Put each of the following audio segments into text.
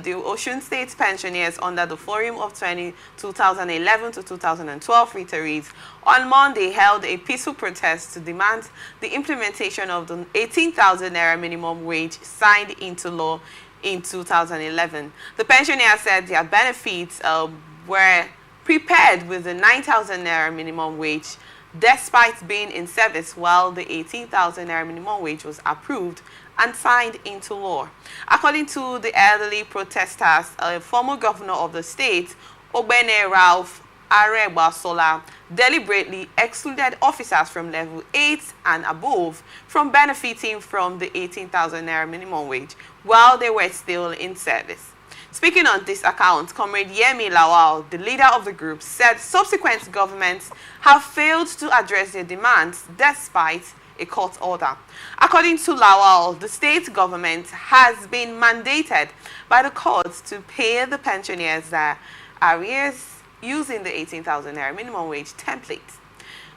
the Osun State pensioners under the Forum of 2011 to 2012 retirees on Monday held a peaceful protest to demand the implementation of the 18,000 naira minimum wage signed into law in 2011. The pensioners said their benefits were prepared with the 9,000 naira minimum wage despite being in service while the 18,000 naira minimum wage was approved and signed into law. According to the elderly protesters, a former governor of the state, Ogbene Ralph Aregbasola, deliberately excluded officers from level 8 and above from benefiting from the 18,000 naira minimum wage while they were still in service. Speaking on this account, Comrade Yemi Lawal, the leader of the group, said subsequent governments have failed to address their demands despite a court order. According to Lawal, the state government has been mandated by the courts to pay the pensioners their arrears using the 18,000 naira minimum wage template.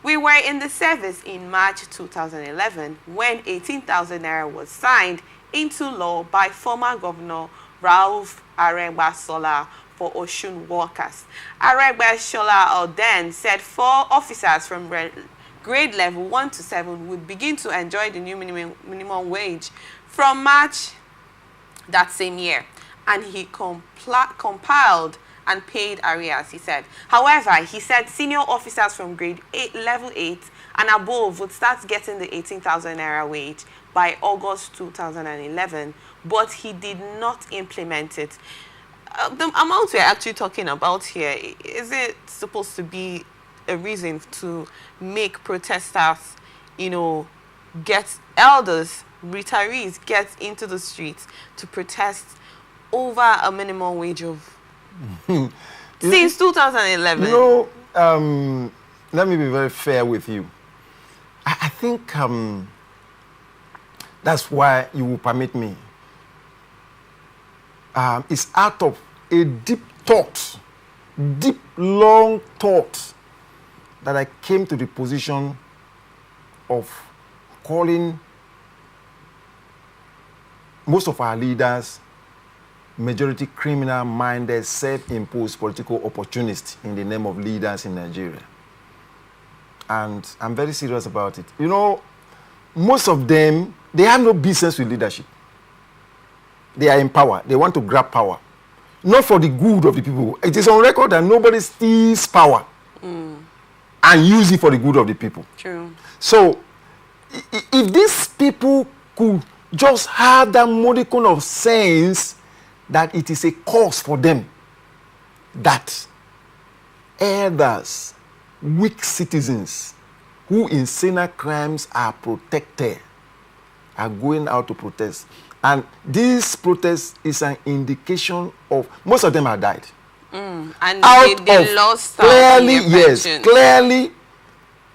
We were in the service in March 2011 when 18,000 naira was signed into law by former Governor Ralph Aregbasola for Osun workers. Aregbasola then said 4 officers from grade level 1 to 7 would begin to enjoy the new minimum wage from March that same year, and he compiled and paid arrears, he said. However, he said senior officers from level 8 and above would start getting the 18,000 naira wage by August 2011, but he did not implement it. The amount we're actually talking about here, is it supposed to be a reason to make protesters, get elders, retirees, get into the streets to protest over a minimum wage of since 2011? Let me be very fair with you. I think that's why you will permit me. It's out of a deep thought, long thought, that I came to the position of calling most of our leaders majority criminal-minded, self-imposed political opportunists in the name of leaders in Nigeria. And I'm very serious about it. Most of them, they have no business with leadership. They are in power. They want to grab power. Not for the good of the people. It is on record that nobody steals power and use it for the good of the people. True. So, if these people could just have that modicum of sense that it is a cause for them, that elders, weak citizens who in sinner crimes are protected, are going out to protest. And this protest is an indication of, most of them have died. And they lost clearly, yes, clearly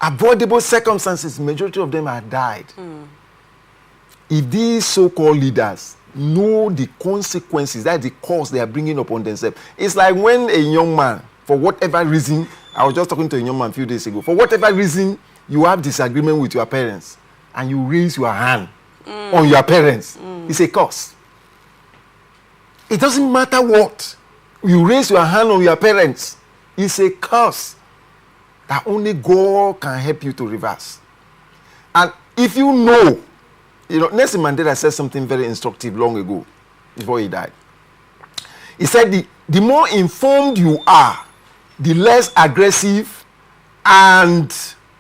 avoidable circumstances, majority of them have died. If these so-called leaders know the consequences, that's the cost they are bringing upon themselves. It's like when a young man, for whatever reason, I was just talking to a young man a few days ago, for whatever reason you have disagreement with your parents and you raise your hand on your parents, it's a curse. It doesn't matter what. You raise your hand on your parents, it's a curse that only God can help you to reverse. And if you know, Nelson Mandela said something very instructive long ago, before he died. He said the more informed you are, the less aggressive and,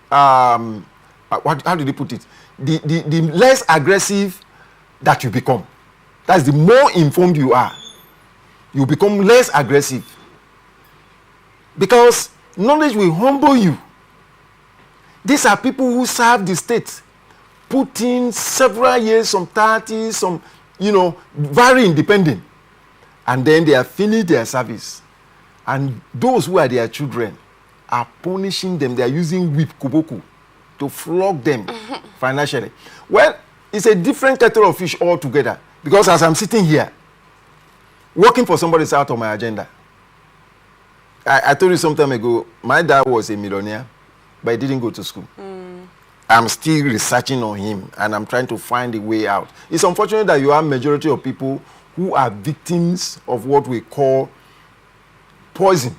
how did he put it? The less aggressive that you become. That's the more informed you are. You become less aggressive. Because knowledge will humble you. These are people who serve the state, put in several years, some 30, some, very independent. And then they are finished their service. And those who are their children are punishing them. They are using whip, kuboku, to flog them financially. Well, it's a different kettle of fish altogether. Because as I'm sitting here, working for somebody is out of my agenda. I told you some time ago, my dad was a millionaire, but he didn't go to school. I'm still researching on him, and I'm trying to find a way out. It's unfortunate that you have majority of people who are victims of what we call poison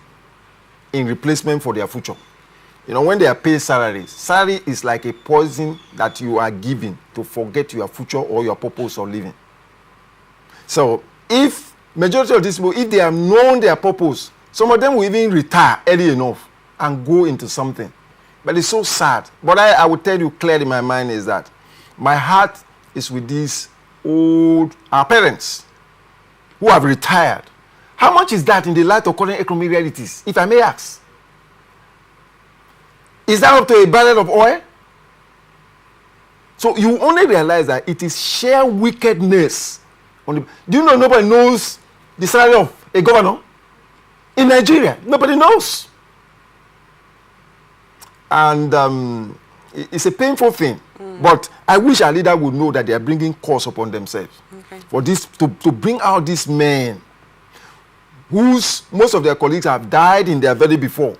in replacement for their future. You know, when they are paid salaries, salary is like a poison that you are given to forget your future or your purpose of living. So if majority of these people, if they have known their purpose, some of them will even retire early enough and go into something. But it's so sad. But I will tell you clearly, my mind is that my heart is with these our parents who have retired. How much is that in the light of current economic realities, if I may ask? Is that up to a barrel of oil? So you only realize that it is sheer wickedness. Do you know nobody knows the salary of a governor? In Nigeria, nobody knows. And it's a painful thing. But I wish our leader would know that they are bringing curse upon themselves. Okay. For this, to bring out these men whose most of their colleagues have died in their very before,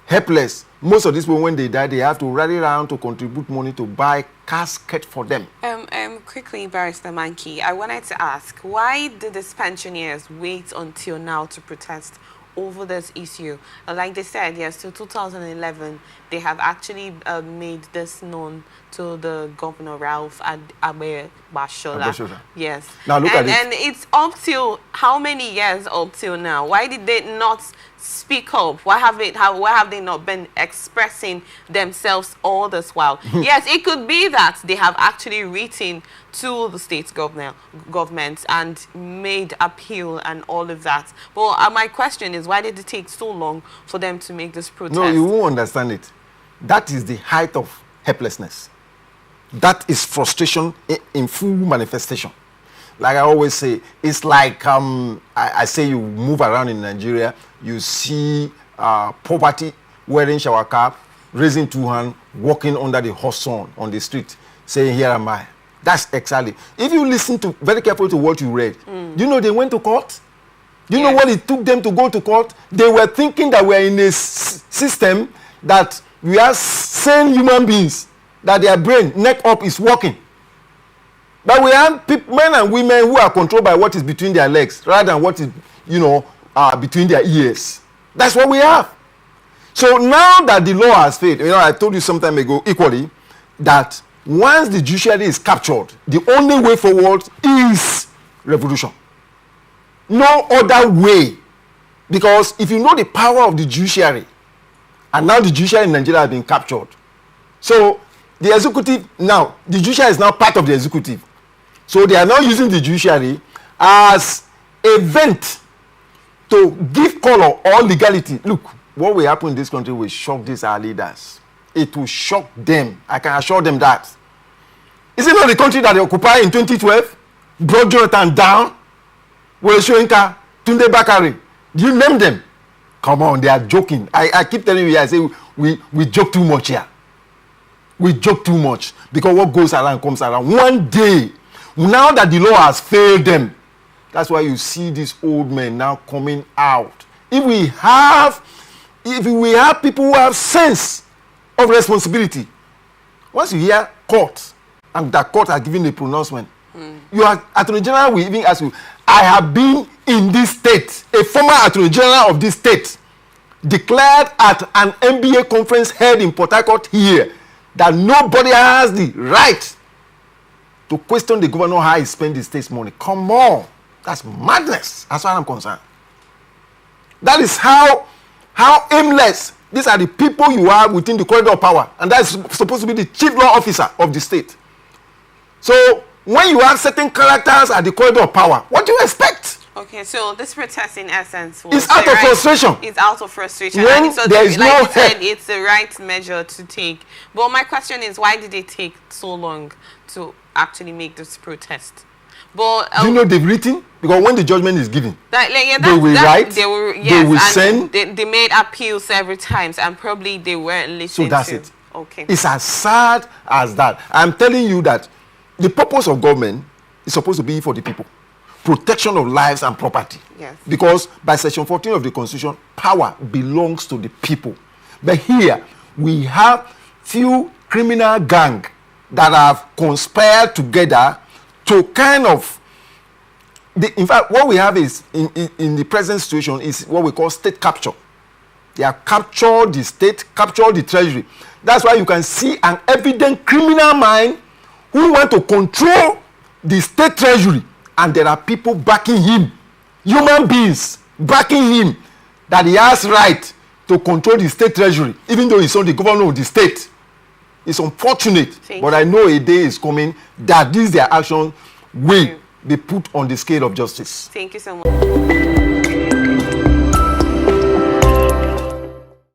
helpless. Most of these people, when they die, they have to rally around to contribute money to buy casket for them. Quickly, Barrister Mankey, I wanted to ask, why did these pensioners wait until now to protest over this issue? Like they said, yes, till 2011, they have actually made this known to the governor, Ralph Abe Bashola. Yes. Now look at it. And it's up till how many years up till now? Why did they not speak up? Why have they not been expressing themselves all this while? Yes, it could be that they have actually written to the state government and made appeal and all of that. But my question is, why did it take so long for them to make this protest? No, you won't understand it. That is the height of helplessness. That is frustration in full manifestation. Like I always say, it's like I say you move around in Nigeria, you see poverty wearing shower cap, raising two hands, walking under the hot sun on the street, saying, "Here am I." That's exactly. If you listen to very carefully to what you read, do you know they went to court? Do you know what it took them to go to court? They were thinking that we're in a system that we are sane human beings, that their brain, neck up, is working. But we have men and women who are controlled by what is between their legs rather than what is, between their ears. That's what we have. So now that the law has failed, I told you some time ago equally that once the judiciary is captured, the only way forward is revolution. No other way. Because if you know the power of the judiciary, and now the judiciary in Nigeria has been captured. So the executive now, the judiciary is now part of the executive. So they are now using the judiciary as a vent to give color or legality. Look, what will happen in this country will shock these our leaders. It will shock them. I can assure them that. Is it not the country that they occupied in 2012? Brought Jonathan down? Wole Soyinka, Tunde Bakare. Do you name them? Come on, they are joking. I keep telling you, I say we joke too much here. We joke too much because what goes around comes around. One day, now that the law has failed them, that's why you see these old men now coming out. If we have people who have sense of responsibility, once you hear court and that court has given a pronouncement, your Attorney General will even ask you, I have been in this state, a former Attorney General of this state declared at an NBA conference held in Port Harcourt here that nobody has the right to question the governor how he spent the state's money. Come on. That's madness as far as I'm concerned. That is how aimless. These are the people you have within the corridor of power. And that's supposed to be the chief law officer of the state. So when you have certain characters at the corridor of power, what do you expect? Okay, so this protest in essence it's out of frustration. It's out of frustration. When and so there is like no you said, it's the right measure to take. But my question is, why did it take so long to actually make this protest? But do you know they've written? Because when the judgment is given, they will write, they will send. They made appeals several times, and probably they weren't listening. So that's to. it. Okay. It's as sad as that. I'm telling you that the purpose of government is supposed to be for the people. Protection of lives and property. Yes. Because by section 14 of the Constitution, power belongs to the people. But here, we have few criminal gang that have conspired together to kind of in fact, what we have is, in the present situation, is what we call state capture. They have captured the state, captured the treasury. That's why you can see an evident criminal mind who want to control the state treasury, and there are people backing him, human beings backing him, that he has right to control the state treasury, even though he's not the governor of the state. It's unfortunate, but I know a day is coming that this their action will be put on the scale of justice. Thank you so much.